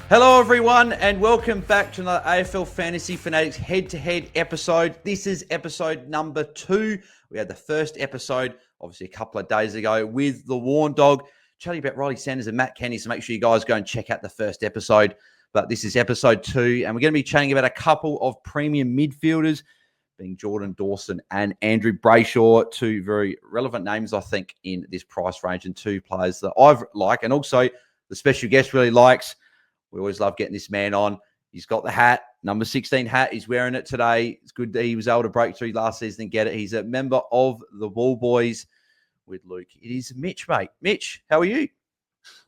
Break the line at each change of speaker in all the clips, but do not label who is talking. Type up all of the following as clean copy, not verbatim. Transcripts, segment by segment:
Hello everyone and welcome back to another AFL Fantasy Fanatics head-to-head episode. This is episode number 2. We had the first episode, obviously a couple of days ago, with the Warn Dog, chatting about Riley Sanders and Matt Kenny, so make sure you guys go and check out the first episode. But this is episode 2, and we're going to be chatting about a couple of premium midfielders, being Jordan, Dawson, and Andrew Brayshaw, two very relevant names, I think, in this price range, and two players that I like, and also the special guest really likes. We always love getting this man on. He's got the hat, number 16 hat. He's wearing it today. It's good that he was able to break through last season and get it. He's a member of the Wall Boys with Luke. It is Mitch, mate. Mitch, how are you?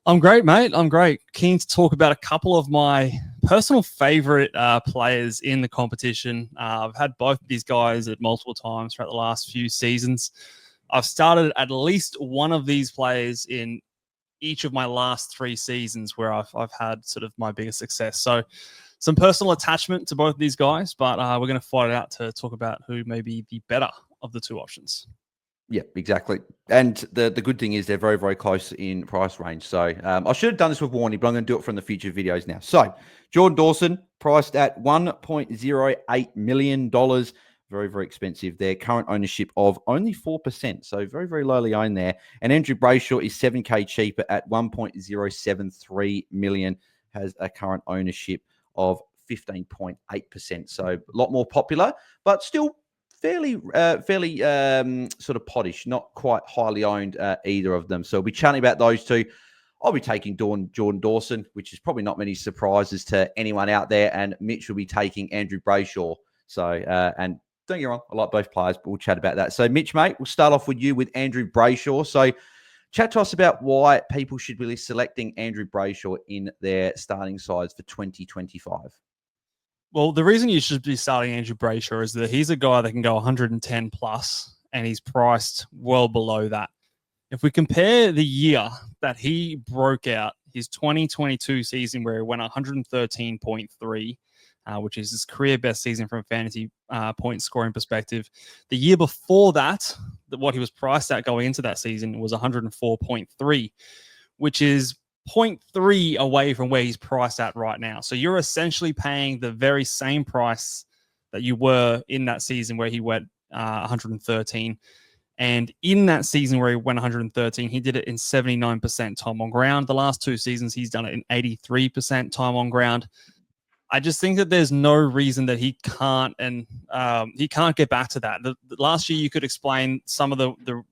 I'm great, mate. I'm great. Keen to talk about a couple of my personal favorite players in the competition. I've had both of these guys at multiple times throughout the last few seasons. I've started at least one of these players in each of my last 3 seasons where I've had sort of my biggest success. So some personal attachment to both of these guys, but we're going to fight it out to talk about who may be the better of the two options.
Yeah, exactly. And the good thing is they're very, very close in price range. So I should have done this with warning, but I'm going to do it from the future videos now. So Jordan Dawson, priced at $1.08 million. Very, very expensive there. Current ownership of only 4%. So very, very lowly owned there. And Andrew Brayshaw is 7K cheaper at 1.073 million. Has a current ownership of 15.8%. So a lot more popular, but still fairly sort of pottish, not quite highly owned either of them. So we'll be chatting about those two. I'll be taking Jordan Dawson, which is probably not many surprises to anyone out there. And Mitch will be taking Andrew Brayshaw. So, and don't get me wrong, I like both players, but we'll chat about that. So, Mitch, mate, we'll start off with you with Andrew Brayshaw. So, chat to us about why people should be selecting Andrew Brayshaw in their starting sides for 2025.
Well, the reason you should be starting Andrew Brayshaw is that he's a guy that can go 110 plus, and he's priced well below that. If we compare the year that he broke out, his 2022 season where he went 113.3, which is his career best season from a fantasy point scoring perspective. The year before that, what he was priced at going into that season was 104.3, which is 0.3 away from where he's priced at right now. So you're essentially paying the very same price that you were in that season where he went 113. And in that season where he went 113, he did it in 79% time on ground. The last 2 seasons, he's done it in 83% time on ground. I just think that there's no reason that he can't, and he can't get back to that. The last year, you could explain some of the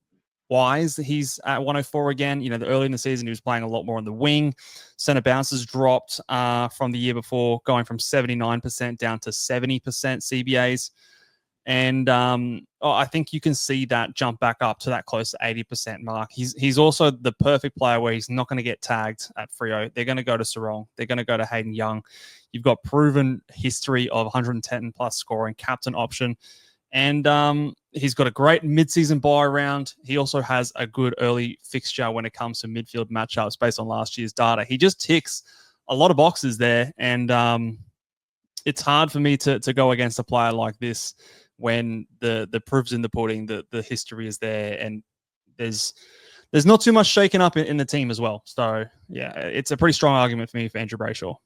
whys that he's at 104 again. You know, early in the season, he was playing a lot more on the wing. Center bounces dropped from the year before, going from 79% down to 70% CBAs. And I think you can see that jump back up to that close to 80% mark. He's also the perfect player where he's not going to get tagged at Freo. They're going to go to Sarong. They're going to go to Jaiden Young. You've got proven history of 110 plus scoring, captain option. And he's got a great mid-season buy round. He also has a good early fixture when it comes to midfield matchups based on last year's data. He just ticks a lot of boxes there. And it's hard for me to go against a player like this when the proof's in the pudding, the history is there, and there's not too much shaken up in the team as well. So, yeah, it's a pretty strong argument for me for Andrew Brayshaw.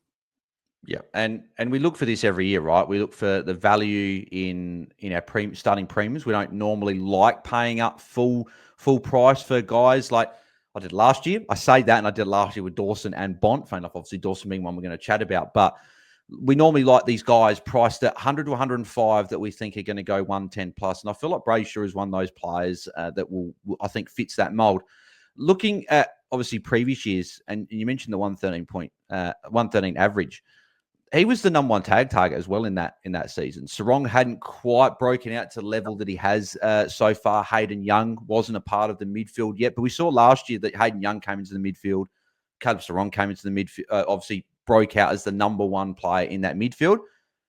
Yeah, and we look for this every year, right? We look for the value in our starting premiums. We don't normally like paying up full price for guys like I did last year. I say that, and I did last year with Dawson and Bont. Fair enough, obviously Dawson being one we're going to chat about, but we normally like these guys priced at 100 to 105 that we think are going to go 110 plus. And I feel like Brayshaw is one of those players that will, I think, fits that mold. Looking at obviously previous years, and you mentioned the 113 average. He was the number 1 tag target as well in that season. Sarong hadn't quite broken out to the level that he has so far. Jaiden Young wasn't a part of the midfield yet, but we saw last year that Jaiden Young came into the midfield. Caleb Sarong came into the midfield, obviously broke out as the number 1 player in that midfield,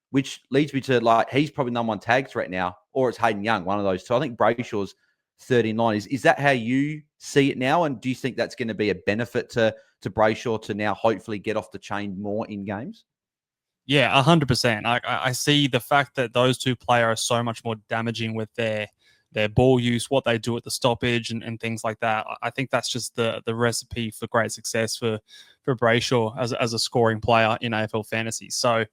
which leads me to like he's probably number 1 tag threat now, or it's Jaiden Young, one of those two. I think Brayshaw's 39. Is that how you see it now? And do you think that's going to be a benefit to Brayshaw to now hopefully get off the chain more in games?
Yeah, 100%. I see the fact that those two players are so much more damaging with their their ball use, what they do at the stoppage, and things like that. I think that's just the recipe for great success for Brayshaw as a scoring player in AFL fantasy. So,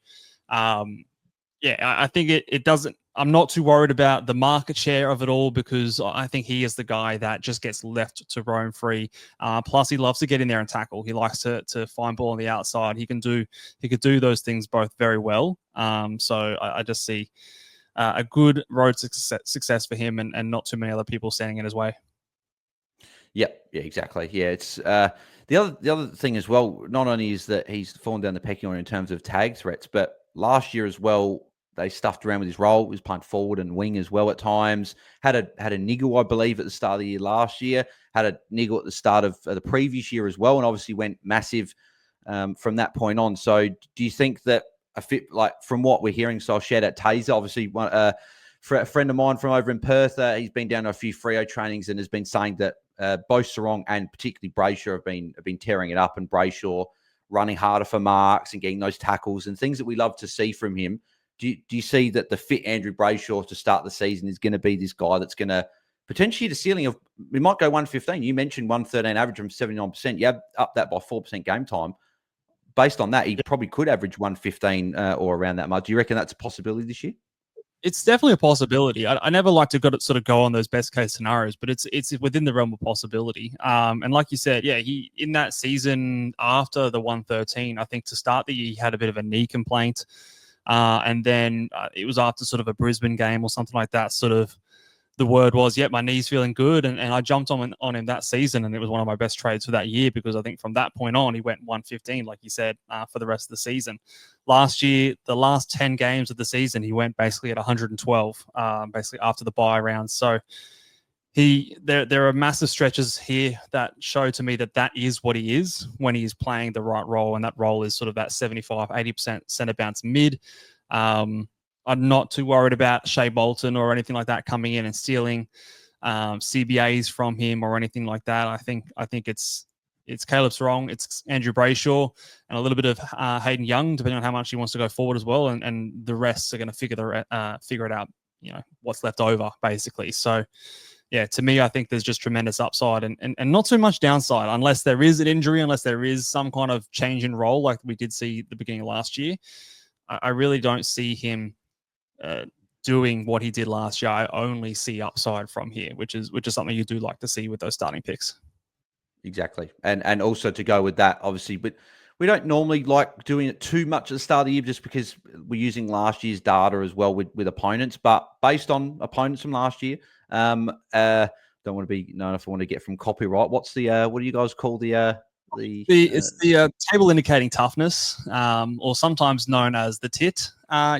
yeah, I think it doesn't. I'm not too worried about the market share of it all because I think he is the guy that just gets left to roam free. Plus, he loves to get in there and tackle. He likes to find ball on the outside. He could do those things both very well. So I just see a good road to success for him and not too many other people standing in his way.
Yeah, exactly. Yeah, it's the other thing as well. Not only is that he's fallen down the pecking order in terms of tag threats, but last year as well, they stuffed around with his role. He was playing forward and wing as well at times. Had a niggle, I believe, at the start of the year last year. Had a niggle at the start of the previous year as well, and obviously went massive from that point on. So, do you think that a fit like from what we're hearing? So, I'll share that Taser, obviously, for a friend of mine from over in Perth, he's been down to a few Freo trainings and has been saying that both Sarong and particularly Brayshaw have been tearing it up, and Brayshaw running harder for marks and getting those tackles and things that we love to see from him. Do you see that the fit Andrew Brayshaw to start the season is going to be this guy that's going to potentially the ceiling of, we might go 115. You mentioned 113 average from 79%. You have up that by 4% game time. Based on that, he probably could average 115 or around that much. Do you reckon that's a possibility this year?
It's definitely a possibility. I never like to sort of go on those best case scenarios, but it's within the realm of possibility. And like you said, yeah, he in that season after the 113, I think to start the year he had a bit of a knee complaint, and then it was after sort of a Brisbane game or something like that. Sort of the word was, yeah, my knee's feeling good, and I jumped on him that season, and it was one of my best trades for that year because I think from that point on he went 115, like you said, for the rest of the season. Last year, the last 10 games of the season, he went basically at 112, basically after the bye round. So there are massive stretches here that show to me that is what he is when he's playing the right role, and that role is sort of that 75-80% centre bounce mid. I'm not too worried about Shea Bolton or anything like that coming in and stealing CBAs from him or anything like that. I think it's Caleb Sarong, it's Andrew Brayshaw, and a little bit of Jaiden Young, depending on how much he wants to go forward as well. And the rest are going to figure it out. You know what's left over basically. So yeah, to me, I think there's just tremendous upside and not too much downside unless there is an injury, unless there is some kind of change in role like we did see at the beginning of last year. I really don't see him doing what he did last year. I only see upside from here, which is something you do like to see with those starting picks.
Exactly. And also to go with that, obviously, but we don't normally like doing it too much at the start of the year just because we're using last year's data as well with opponents. But based on opponents from last year, don't want to be known if I want to get from copyright. What's the what do you guys call
it's the table indicating toughness, or sometimes known as the tit.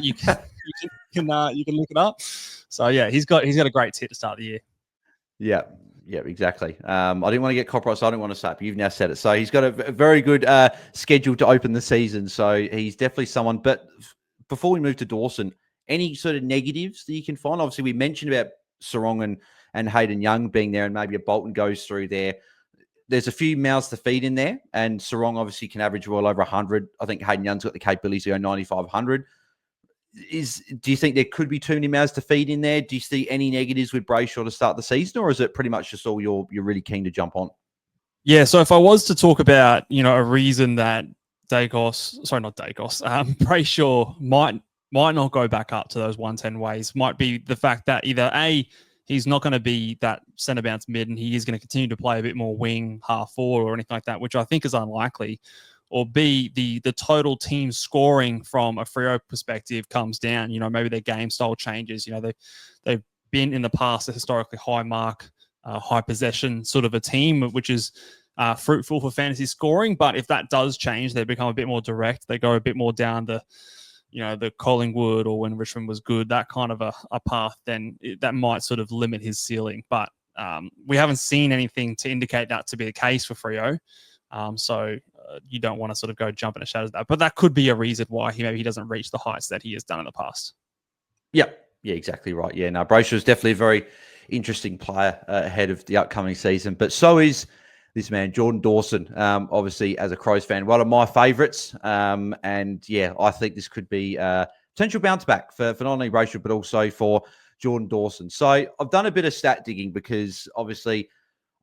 You can look it up. So yeah, he's got a great tit to start the year.
Yeah, exactly. I didn't want to get copyright, so I didn't want to say it, but you've now said it. So he's got a very good schedule to open the season. So he's definitely someone. But before we move to Dawson, any sort of negatives that you can find? Obviously, we mentioned about Sarong and Jaiden Young being there, and maybe a Bolton goes through there. There's a few mouths to feed in there, and Sarong obviously can average well over 100. I think Jaiden Young's got the capability to go 95, 100. Do you think there could be too many mouths to feed in there? Do you see any negatives with Brayshaw to start the season, or is it pretty much just all you're really keen to jump on?
Yeah, so if I was to talk about, a reason that Brayshaw might not go back up to those 110 ways, might be the fact that either A, he's not going to be that centre bounce mid and he is going to continue to play a bit more wing, half forward or anything like that, which I think is unlikely. Or B, the total team scoring from a Freo perspective comes down. Maybe their game style changes. They've been in the past a historically high mark, high possession sort of a team, which is fruitful for fantasy scoring. But if that does change, they become a bit more direct. They go a bit more down the Collingwood or when Richmond was good, that kind of a path, then that might sort of limit his ceiling. But we haven't seen anything to indicate that to be the case for Freo. So you don't want to sort of go jump in the shadows of that. But that could be a reason why he doesn't reach the heights that he has done in the past. Yeah,
exactly right. Yeah, no, Brayshaw is definitely a very interesting player ahead of the upcoming season. But so is this man, Jordan Dawson, obviously as a Crows fan, one of my favourites. And yeah, I think this could be a potential bounce back for not only Brayshaw, but also for Jordan Dawson. So I've done a bit of stat digging because obviously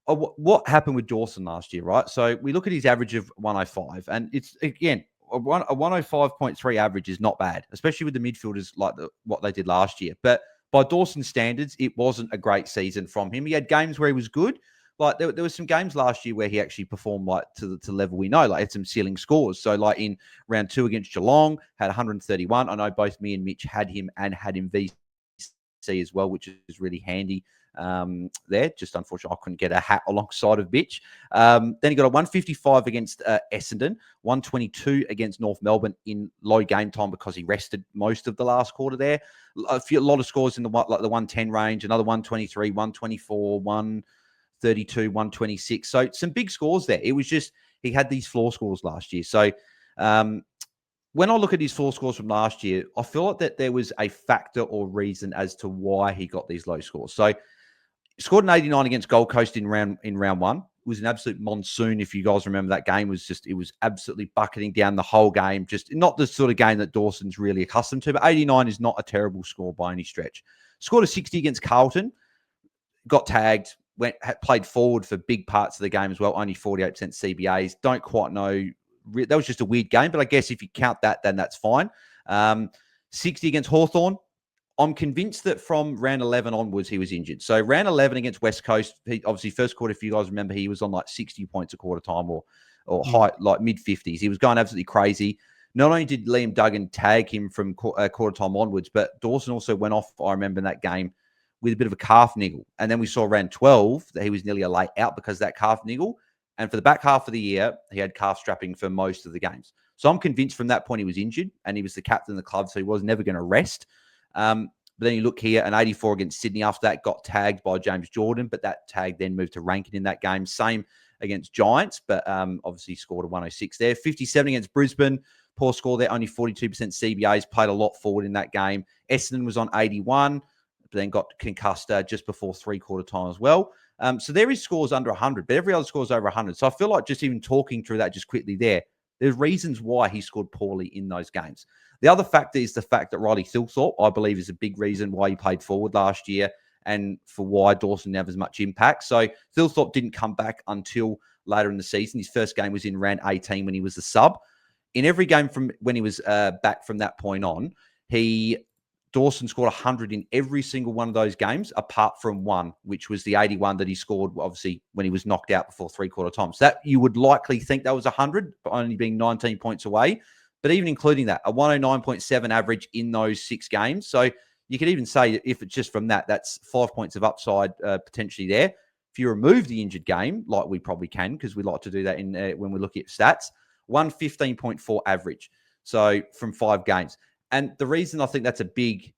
what happened with Dawson last year, right? So we look at his average of 105, and it's, again, a 105.3 average is not bad, especially with the midfielders like what they did last year. But by Dawson's standards, it wasn't a great season from him. He had games where he was good. Like there was some games last year where he actually performed like to the level we know, like had some ceiling scores. So like in round 2 against Geelong, had 131. I know both me and Mitch had him and had him VC as well, which is really handy there. Just unfortunately, I couldn't get a hat alongside of Mitch. Then he got a 155 against Essendon, 122 against North Melbourne in low game time because he rested most of the last quarter there. A lot of scores in the 110 range, another 123, 124, 132, 126. So some big scores there. It was just he had these floor scores last year. So when I look at his floor scores from last year, I feel like that there was a factor or reason as to why he got these low scores. So scored an 89 against Gold Coast in round 1. It was an absolute monsoon. If you guys remember that game, it was absolutely bucketing down the whole game. Just not the sort of game that Dawson's really accustomed to. But 89 is not a terrible score by any stretch. Scored a 60 against Carlton, got tagged, played forward for big parts of the game as well. Only 48% CBAs. Don't quite know. That was just a weird game, but I guess if you count that, then that's fine. 60 against Hawthorn. I'm convinced that from round 11 onwards, he was injured. So round 11 against West Coast, obviously first quarter, if you guys remember, he was on like 60 points a quarter time or high, like mid-50s. He was going absolutely crazy. Not only did Liam Duggan tag him from quarter time onwards, but Dawson also went off, I remember in that game, with a bit of a calf niggle. And then we saw round 12 that he was nearly a late out because of that calf niggle. And for the back half of the year, he had calf strapping for most of the games. So I'm convinced from that point he was injured and he was the captain of the club, so he was never going to rest. But then you look here, an 84 against Sydney after that got tagged by James Jordan, but that tag then moved to Rankin in that game. Same against Giants, but obviously scored a 106 there. 57 against Brisbane, poor score there, only 42% CBAs, played a lot forward in that game. Essendon was on 81, but then got concussed just before three-quarter time as well. So there is scores under 100, but every other score is over 100. So I feel like just even talking through that just quickly there's reasons why he scored poorly in those games. The other factor is the fact that Riley Thilthorpe, I believe, is a big reason why he played forward last year and for why Dawson didn't have as much impact. So Thilthorpe didn't come back until later in the season. His first game was in round 18 when he was the sub. In every game from when he was back from that point on, Dawson scored 100 in every single one of those games, apart from one, which was the 81 that he scored, obviously, when he was knocked out before three-quarter time. So that you would likely think that was 100, but only being 19 points away. But even including that, a 109.7 average in those 6 games. So you could even say if it's just from that, that's 5 points of upside potentially there. If you remove the injured game, like we probably can, because we like to do that when we look at stats, 115.4 average. So from 5 games. And the reason I think that's a big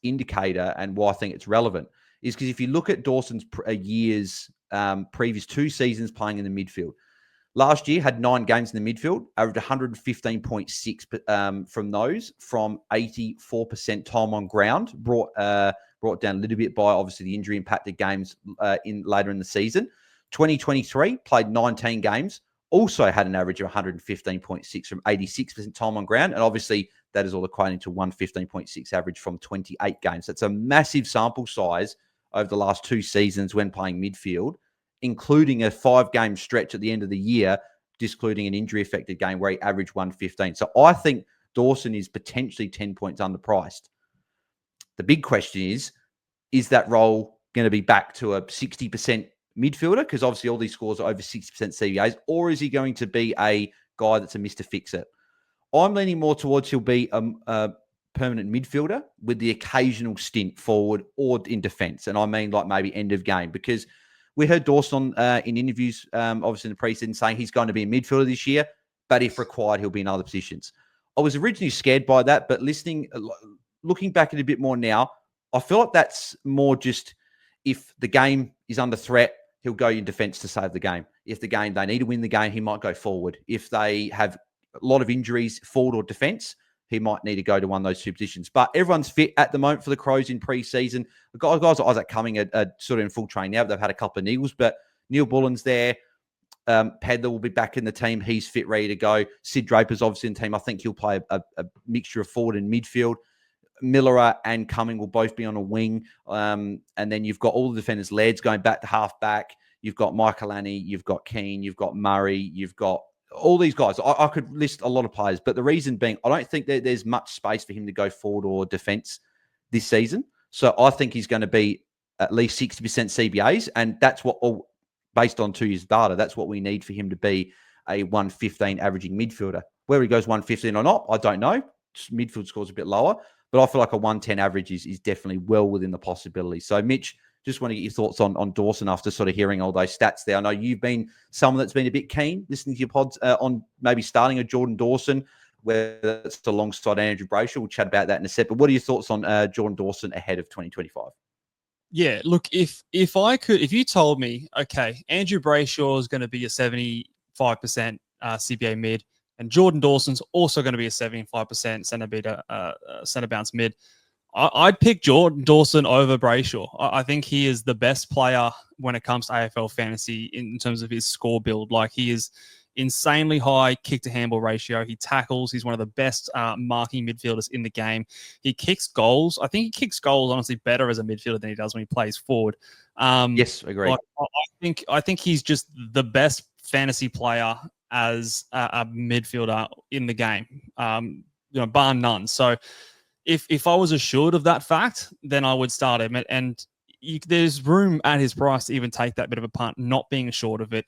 indicator and why I think it's relevant is because if you look at Dawson's year's previous 2 seasons playing in the midfield, last year had 9 games in the midfield, averaged 115.6 from those, from 84% time on ground, brought down a little bit by obviously the injury impacted games later in the season. 2023 played 19 games, also had an average of 115.6 from 86% time on ground. And obviously that is all equating to 115.6 average from 28 games. That's a massive sample size over the last 2 seasons when playing midfield, including a 5-game stretch at the end of the year, discluding an injury-affected game where he averaged 115. So I think Dawson is potentially 10 points underpriced. The big question is that role going to be back to a 60% midfielder? Because obviously all these scores are over 60% CBAs. Or is he going to be a guy that's a Mr. Fix-It? I'm leaning more towards he'll be a permanent midfielder with the occasional stint forward or in defence. And I mean like maybe end of game, because we heard Dawson in interviews, obviously in the preseason, saying he's going to be a midfielder this year, but if required, he'll be in other positions. I was originally scared by that, but looking back at it a bit more now, I feel like that's more just if the game is under threat, he'll go in defence to save the game. If they need to win the game, he might go forward. If they have a lot of injuries, forward or defence, he might need to go to one of those 2 positions. But everyone's fit at the moment for the Crows in pre-season. The guys like Isaac Cumming are sort of in full train now. They've had a couple of niggles, but Neil Bullen's there. Pedler will be back in the team. He's fit, ready to go. Sid Draper's obviously in the team. I think he'll play a mixture of forward and midfield. Miller and Cumming will both be on a wing. And then you've got all the defenders, Laird's going back to half back. You've got Michaelani, you've got Keane, you've got Murray, you've got all these guys. I could list a lot of players, but the reason being, I don't think that there's much space for him to go forward or defense this season. So I think he's going to be at least 60% CBAs, and that's what, based on 2 years data, that's what we need for him to be a 115 averaging midfielder. Where he goes 115 or not, I don't know. Midfield scores a bit lower, but I feel like a 110 average is definitely well within the possibility. So, Mitch, just want to get your thoughts on Dawson after sort of hearing all those stats there. I know you've been someone that's been a bit keen listening to your pods on maybe starting a Jordan Dawson, whether it's alongside Andrew Brayshaw. We'll chat about that in a sec. But what are your thoughts on Jordan Dawson ahead of 2025?
Yeah, look, if you told me, okay, Andrew Brayshaw is going to be a 75% CBA mid, and Jordan Dawson's also going to be a 75% centre bounce mid, I'd pick Jordan Dawson over Brayshaw. I think he is the best player when it comes to AFL fantasy in terms of his score build. Like, he is insanely high kick to handball ratio. He tackles. He's one of the best marking midfielders in the game. He kicks goals. I think he kicks goals honestly better as a midfielder than he does when he plays forward.
Yes, agree.
Like, I think he's just the best fantasy player as a midfielder in the game. Bar none. So if I was assured of that fact, then I would start him. And there's room at his price to even take that bit of a punt, not being assured of it.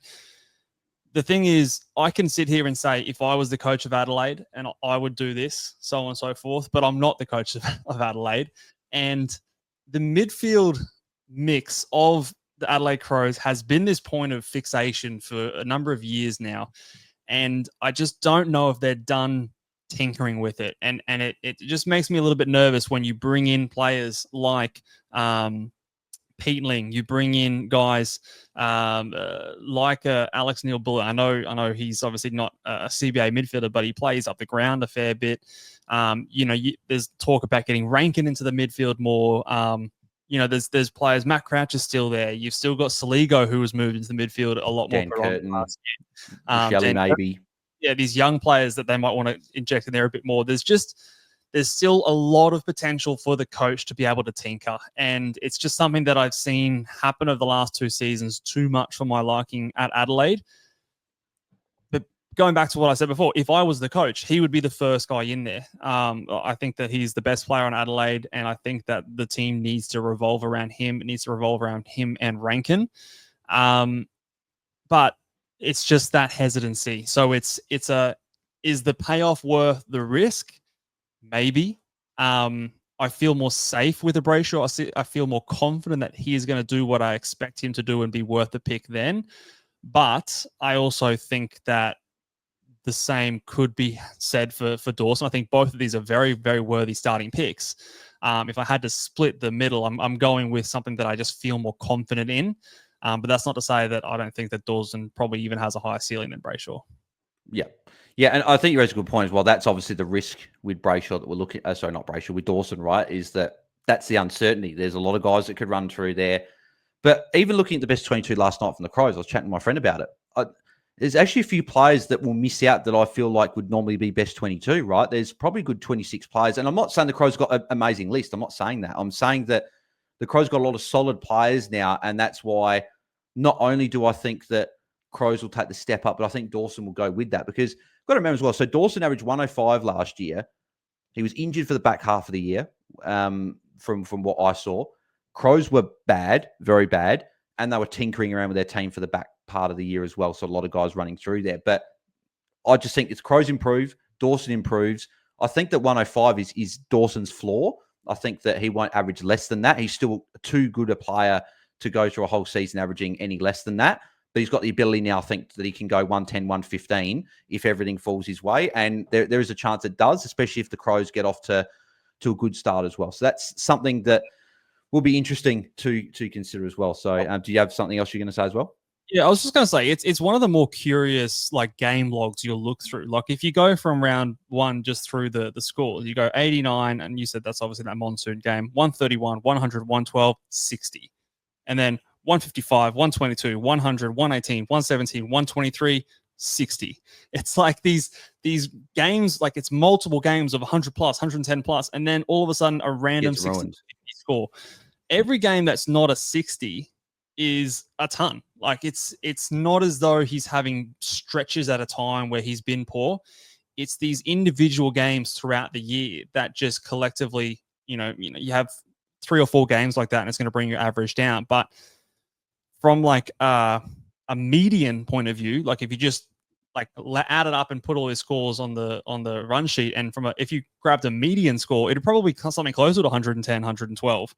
The thing is, I can sit here and say, if I was the coach of Adelaide, and I would do this, so on and so forth, but I'm not the coach of Adelaide. And the midfield mix of the Adelaide Crows has been this point of fixation for a number of years now. And I just don't know if they're done tinkering with it. And it just makes me a little bit nervous when you bring in players like Peatling, you bring in guys like Alex Neil-Bullen. I know he's obviously not a CBA midfielder, but he plays up the ground a fair bit. There's talk about getting Rankin into the midfield more. There's players. Matt Crouch is still there. You've still got Saligo, who was moved into the midfield a lot more.
Dan Curtin, Shelley maybe.
Yeah, these young players that they might want to inject in there a bit more. There's still a lot of potential for the coach to be able to tinker. And it's just something that I've seen happen over the last 2 seasons too much for my liking at Adelaide. But going back to what I said before, if I was the coach, he would be the first guy in there. I think that he's the best player on Adelaide, and I think that the team needs to revolve around him. It needs to revolve around him and Rankin. But it's just that hesitancy. So is the payoff worth the risk? Maybe. I feel more safe with a Brayshaw. I feel more confident that he is going to do what I expect him to do and be worth the pick then. But I also think that the same could be said for Dawson. I think both of these are very, very worthy starting picks. If I had to split the middle, I'm going with something that I just feel more confident in. But that's not to say that I don't think that Dawson probably even has a higher ceiling than Brayshaw.
Yeah. Yeah, and I think you raise a good point as well. That's obviously the risk with Brayshaw that we're looking at. Sorry, not Brayshaw, with Dawson, right? Is that's the uncertainty. There's a lot of guys that could run through there. But even looking at the best 22 last night from the Crows, I was chatting to my friend about it. There's actually a few players that will miss out that I feel like would normally be best 22, right? There's probably good 26 players. And I'm not saying the Crows got an amazing list. I'm not saying that. I'm saying that the Crows got a lot of solid players now. And that's why not only do I think that Crows will take the step up, but I think Dawson will go with that, because got to remember as well. So Dawson averaged 105 last year. He was injured for the back half of the year. From what I saw, Crows were bad, very bad, and they were tinkering around with their team for the back part of the year as well. So a lot of guys running through there. But I just think it's Crows improve, Dawson improves. I think that 105 is Dawson's floor. I think that he won't average less than that. He's still too good a player to go through a whole season averaging any less than that. But he's got the ability now, I think, that he can go 110, 115 if everything falls his way. And there is a chance it does, especially if the Crows get off to a good start as well. So that's something that will be interesting to consider as well. So do you have something else you're going to say as well?
Yeah, I was just going to say, it's one of the more curious game logs you'll look through. Like, if you go from round 1 just through the scores, you go 89, and you said that's obviously that monsoon game, 131, 100, 112, 60. And then 155, 122, 100, 118, 117, 123, 60. It's like these games, like it's multiple games of 100 plus, 110 plus, and then all of a sudden a random 60 score. Every game that's not a 60 is a ton. Like it's not as though he's having stretches at a time where he's been poor. It's these individual games throughout the year that just collectively, you have 3 or 4 games like that, and it's going to bring your average down. But from like a median point of view, like if you just like add it up and put all his scores on the run sheet, and if you grabbed a median score, it'd probably be something closer to 110, 112,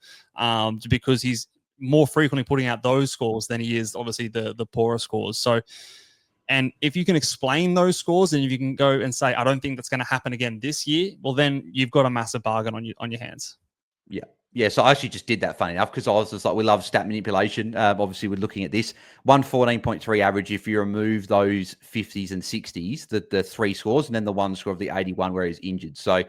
because he's more frequently putting out those scores than he is obviously the poorer scores. So, and if you can explain those scores, and if you can go and say, I don't think that's going to happen again this year, well, then you've got a massive bargain on your hands.
Yeah. Yeah, so I actually just did that, funny enough, because I was just like, we love stat manipulation. Obviously, we're looking at this 114.3 average. If you remove those 50s and 60s, the 3 scores, and then the 1 score of the 81 where he's injured. So,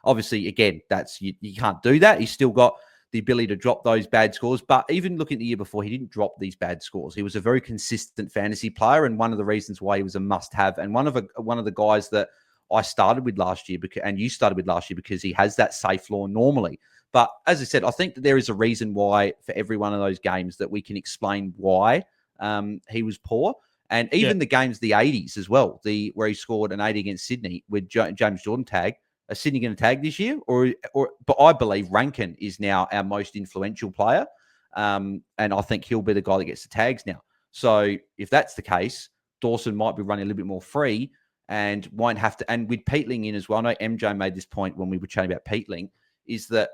obviously, again, that's you can't do that. He's still got the ability to drop those bad scores. But even looking at the year before, he didn't drop these bad scores. He was a very consistent fantasy player, and one of the reasons why he was a must-have, and one of the guys that I started with last year, and you started with last year, because he has that safe floor normally. But as I said, I think that there is a reason why for every one of those games that we can explain why he was poor. And even the games, the 80s as well, where he scored an 80 against Sydney with James Jordan tag. Are Sydney going to tag this year? But I believe Rankin is now our most influential player. And I think he'll be the guy that gets the tags now. So if that's the case, Dawson might be running a little bit more free and won't have to. And with Peatling in as well, I know MJ made this point when we were chatting about Peatling, is that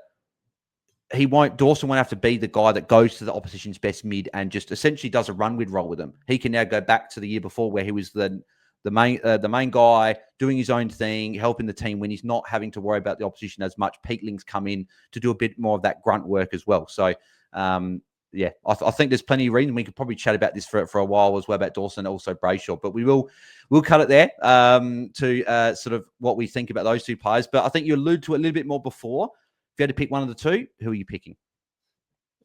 Dawson won't have to be the guy that goes to the opposition's best mid and just essentially does a run with roll with them. He can now go back to the year before where he was the main guy doing his own thing, helping the team when he's not having to worry about the opposition as much. Peatling's come in to do a bit more of that grunt work as well. So, I think there's plenty of reason. We could probably chat about this for a while as well, about Dawson and also Brayshaw, but we'll cut it there to sort of what we think about those 2 players. But I think you alluded to it a little bit more before. If you had to pick one of the 2, who are you picking?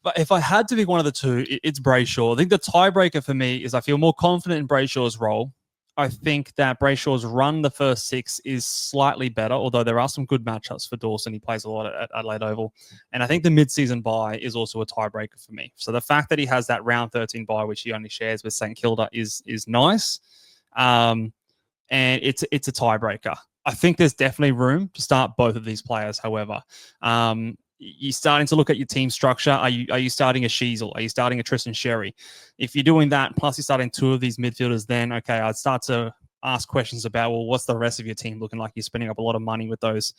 But if I had to pick one of the 2, it's Brayshaw. I think the tiebreaker for me is I feel more confident in Brayshaw's role. I think that Brayshaw's run the first 6 is slightly better, although there are some good matchups for Dawson. He plays a lot at Adelaide Oval. And I think the mid-season bye is also a tiebreaker for me. So the fact that he has that round 13 bye, which he only shares with St Kilda, is nice. And it's a tiebreaker. I think there's definitely room to start both of these players. However, you're starting to look at your team structure. Are you starting a Sheasel? Are you starting a Tristan Sherry? If you're doing that, plus you're starting 2 of these midfielders, then okay, I'd start to ask questions about, well, what's the rest of your team looking like? You're spending up a lot of money with those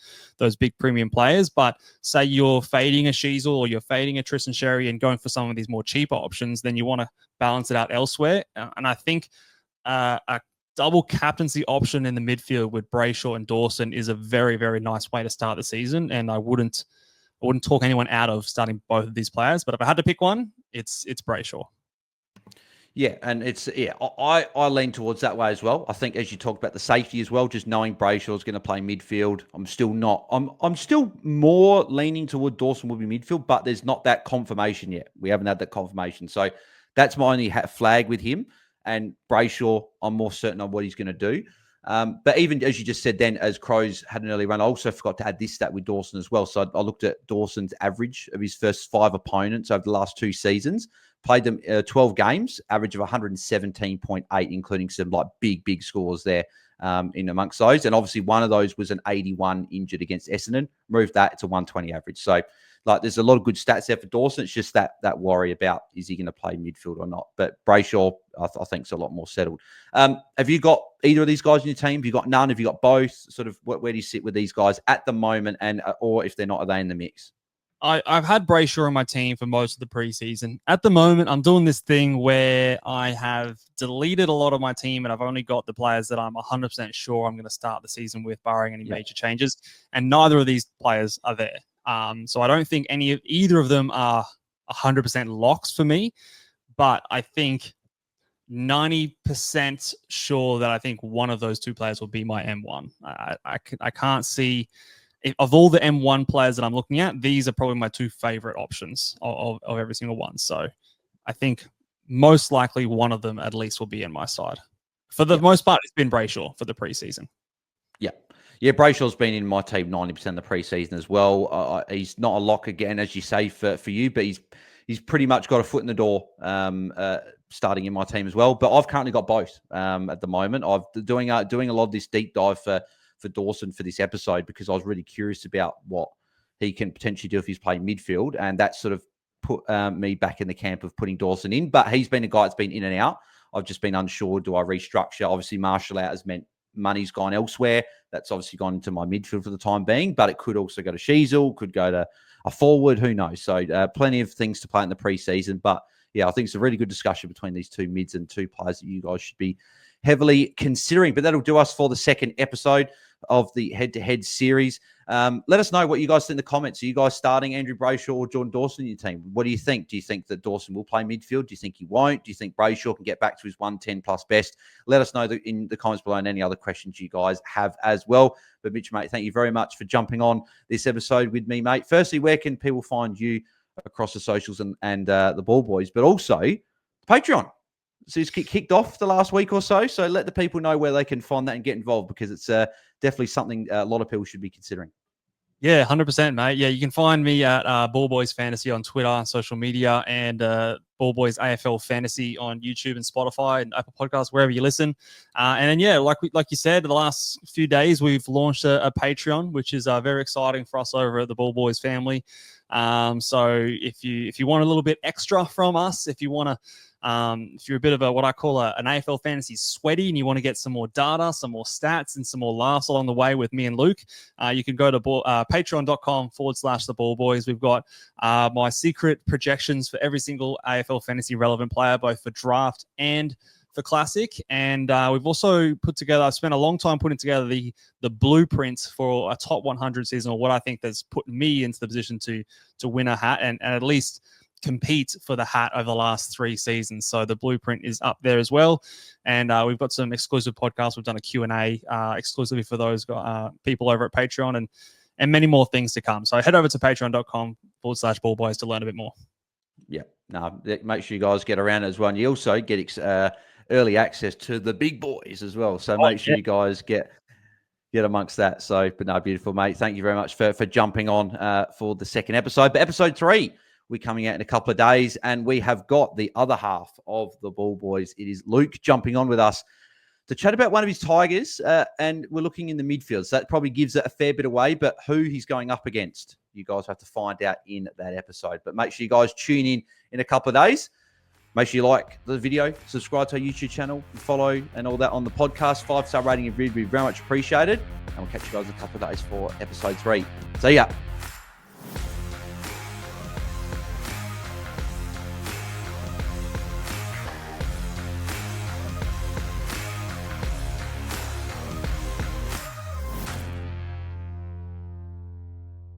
big premium players. But say you're fading a Sheasel or you're fading a Tristan Sherry and going for some of these more cheaper options, then you want to balance it out elsewhere. And I think a double captaincy option in the midfield with Brayshaw and Dawson is a very, very nice way to start the season. And I wouldn't talk anyone out of starting both of these players. But if I had to pick one, it's Brayshaw.
Yeah, and I lean towards that way as well. I think, as you talked about the safety as well, just knowing Brayshaw is going to play midfield, I'm still more leaning toward Dawson will be midfield, but there's not that confirmation yet. We haven't had that confirmation. So that's my only flag with him. And Brayshaw, I'm more certain on what he's going to do. But even as you just said then, as Crows had an early run, I also forgot to add this stat with Dawson as well. So I looked at Dawson's average of his first 5 opponents over the last 2 seasons. Played them 12 games, average of 117.8, including some like big scores there in amongst those. And obviously one of those was an 81 injured against Essendon. Moved that to 120 average. So like there's a lot of good stats there for Dawson. It's just that worry about, is he going to play midfield or not? But Brayshaw, I think, is a lot more settled. Have you got either of these guys in your team? Have you got none? Have you got both? Sort of where do you sit with these guys at the moment? And or if they're not, are they in the mix?
I've had Brayshaw on my team for most of the preseason. At the moment, I'm doing this thing where I have deleted a lot of my team and I've only got the players that I'm 100% sure I'm going to start the season with, barring any major changes. And neither of these players are there. So I don't think either of them are 100% locks for me. But I think 90% sure that I think one of those 2 players will be my M1. I can't see... Of all the M1 players that I'm looking at, these are probably my 2 favorite options of every single one. So I think most likely one of them at least will be in my side. For the most part, it's been Brayshaw for the preseason.
Yeah, Brayshaw's been in my team 90% of the preseason as well. He's not a lock again, as you say, for you, but he's pretty much got a foot in the door starting in my team as well. But I've currently got both at the moment. I've doing a lot of this deep dive for Dawson for this episode because I was really curious about what he can potentially do if he's playing midfield, and that sort of put me back in the camp of putting Dawson in. But he's been a guy that's been in and out. I've just been unsure. Do I restructure? Obviously, Marshall out has meant money's gone elsewhere. That's obviously gone into my midfield for the time being, but it could also go to Sheasel, could go to a forward, who knows? So plenty of things to play in the preseason. But yeah, I think it's a really good discussion between these two mids and two players that you guys should be heavily considering. But that'll do us for the second episode of the head-to-head series. Let us know what you guys think in the comments. Are you guys starting Andrew Brayshaw or Jordan Dawson in your team? What do you think? Do you think that Dawson will play midfield? Do you think he won't? Do you think Brayshaw can get back to his 110 plus best? Let us know in the comments below and any other questions you guys have as well. But Mitch, mate, thank you very much for jumping on this episode with me, mate. Firstly, where can people find you across the socials and the Ball Boys, but also Patreon? So it's kicked off the last week or so. So let the people know where they can find that and get involved because it's definitely something a lot of people should be considering.
Yeah, 100%, mate. Yeah, you can find me at Ball Boys Fantasy on Twitter, social media, and Ball Boys AFL Fantasy on YouTube and Spotify and Apple Podcasts, wherever you listen. And then, yeah, like you said, the last few days we've launched a Patreon, which is very exciting for us over at the Ball Boys family. So if you want a little bit extra from us, if you want to, if you're a bit of what I call an AFL fantasy sweaty and you want to get some more data, some more stats, and some more laughs along the way with me and Luke, you can go to patreon.com/the Ball Boys. We've got my secret projections for every single AFL fantasy relevant player, both for draft and for classic. And we've also I've spent a long time putting together the blueprint for a top 100 season, or what I think that's put me into the position to win a hat and at least compete for the hat over the last 3 seasons. So the blueprint is up there as well. And we've got some exclusive podcasts. We've done a Q&A exclusively for those people over at Patreon and many more things to come. So head over to patreon.com/Ball Boys to learn a bit more.
Yeah, make sure you guys get around it as well. And you also get early access to the big boys as well. So make sure you guys get amongst that. So, but no, beautiful, mate. Thank you very much for jumping on for the second episode. But episode 3, we're coming out in a couple of days, and we have got the other half of the Ball Boys. It is Luke jumping on with us to chat about one of his Tigers, and we're looking in the midfield. So that probably gives it a fair bit away, but who he's going up against, you guys have to find out in that episode. But make sure you guys tune in a couple of days. Make sure you like the video, subscribe to our YouTube channel, follow and all that on the podcast. 5-star rating and review would be very much appreciated. And we'll catch you guys in a couple of days for episode 3. See ya.